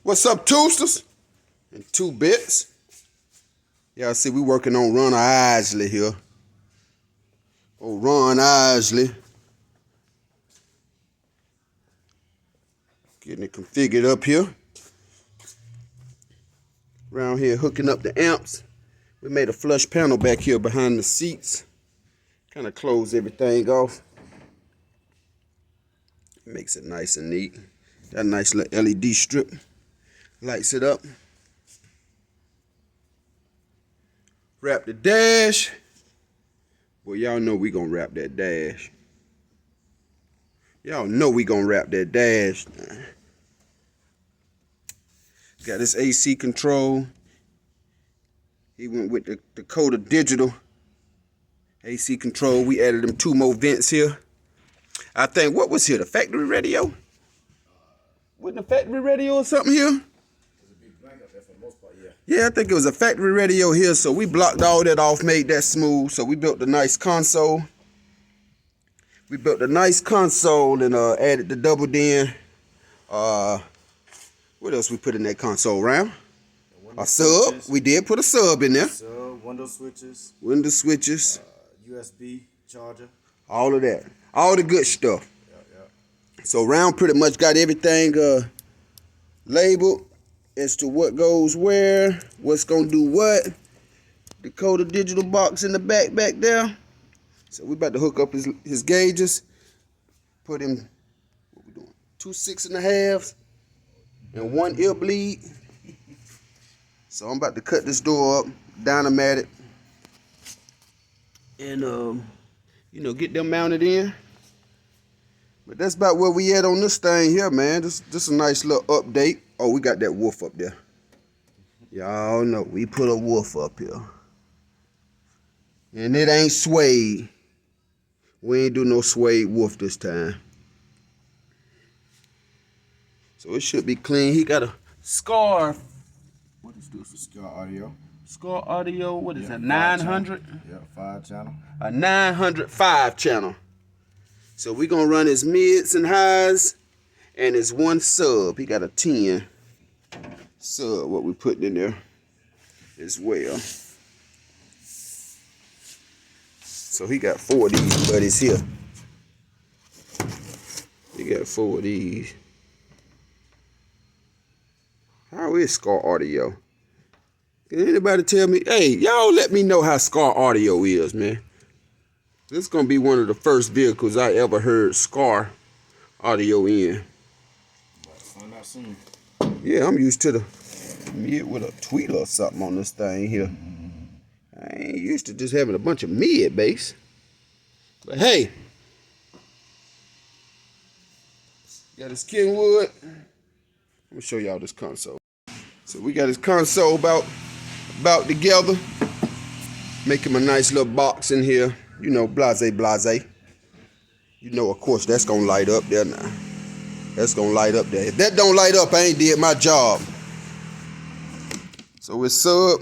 What's up, Toasters? And 2 bits. Y'all see we working on Ron Isley here. Oh, Ron Isley. Getting it configured up here. Around here hooking up the amps. We made a flush panel back here behind the seats. Kind of close everything off. Makes it nice and neat. Got a nice little LED strip. Lights it up. Wrap the dash. Well, y'all know we gonna wrap that dash. Y'all know we gonna wrap that dash. Got this AC control. He went with the Dakota Digital AC control. We added them 2 more vents here. I think, what was here? The factory radio? Wasn't the factory radio or something here? Yeah, I think it was a factory radio here, so we blocked all that off, made that smooth. So we built a nice console. We built a nice console and added the double din. What else we put in that console, Ram? A sub. We did put a sub in there. Sub, window switches. Window switches. USB charger. All of that. All the good stuff. Yeah. So Ram pretty much got everything labeled as to what goes where, what's gonna do what. Dakota Digital box in the back there. So we about to hook up his gauges. Put him, what we doing? 2 6.5s and 1 ear bleed. So I'm about to cut this door up, dynamite it, and you know, get them mounted in. But that's about where we at on this thing here, man. Just a nice little update. Oh, we got that wolf up there. Y'all know we put a wolf up here. And it ain't suede. We ain't do no suede wolf this time. So it should be clean. He got a scarf. What is this? Scar audio. Scar audio. What is that? 900? Yeah, 5 channel. A 905 channel. So we're going to run his mids and highs and his 1 sub. He got a 10 sub, what we putting in there as well. So he got 4 of these buddies here. He got 4 of these. How is Scar audio? Can anybody tell me? Hey, y'all let me know how Scar audio is, man. This is going to be one of the first vehicles I ever heard Scar audio in. Find out soon. Yeah, I'm used to the mid with a tweeter or something on this thing here. I ain't used to just having a bunch of mid bass. But hey, got his Kenwood. Let me show y'all this console. So we got his console about together. Make him a nice little box in here. You know, blase. You know, of course, that's gonna light up there now. That's gonna light up there. If that don't light up, I ain't did my job. So it's sub.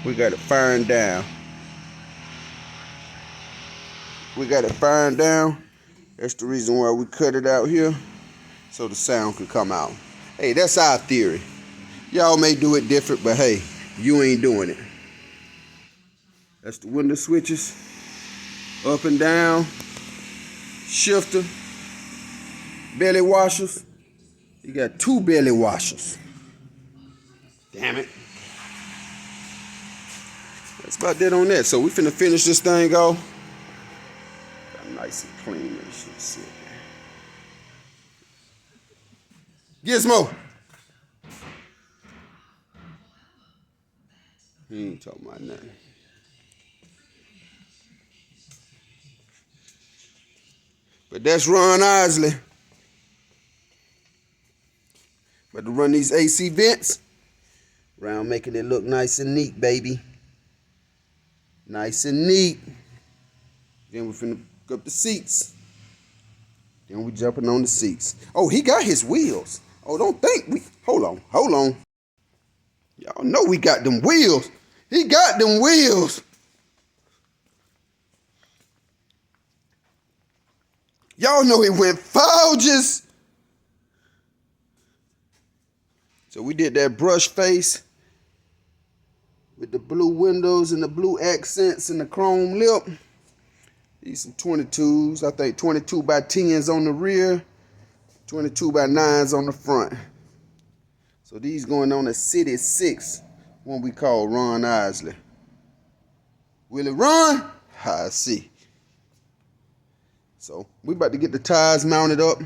We got it firing down. We got it firing down. That's the reason why we cut it out here, so the sound can come out. Hey, that's our theory. Y'all may do it different, but hey, you ain't doing it. That's the window switches, up and down, shifter, belly washers. You got 2 belly washers. Damn it. That's about that on that. So we finna finish this thing off. Got nice and clean and shit. Gizmo. He ain't talking about nothing. But that's Ron Isley. About to run these AC vents. Around making it look nice and neat, baby. Nice and neat. Then we're finna hook up the seats. Then we jumping on the seats. Oh, he got his wheels. Oh, don't think we, hold on. Y'all know we got them wheels. He got them wheels. Y'all know he went Folgers. So we did that brush face with the blue windows and the blue accents and the chrome lip. These some 22s. I think 22 by 10s on the rear, 22 by 9s on the front. So these going on a City 6, one we call Ron Isley. Will it run? I see. So we about to get the tires mounted up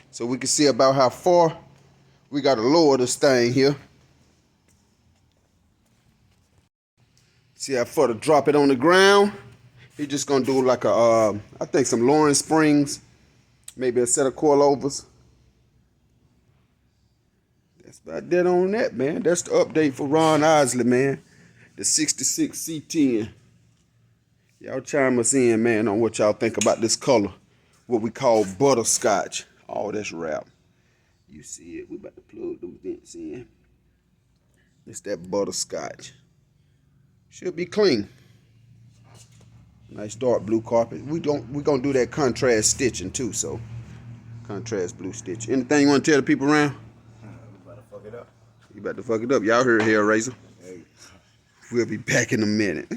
so we can see about how far. We got to lower this thing here. See how far to drop it on the ground. He's just gonna do like a, I think some Lawrence Springs, maybe a set of coilovers. That's about that on that, man. That's the update for Ron Isley, man. The 66 C10. Y'all chime us in, man, on what y'all think about this color. What we call butterscotch. Oh, that's rap. You see it. We about to plug them vents in. It's that butterscotch. Should be clean. Nice dark blue carpet. We're gonna do that contrast stitching too, so contrast blue stitch. Anything you want to tell the people around? We about to fuck it up. You about to fuck it up. Y'all heard Hellraiser. Hey. We'll be back in a minute.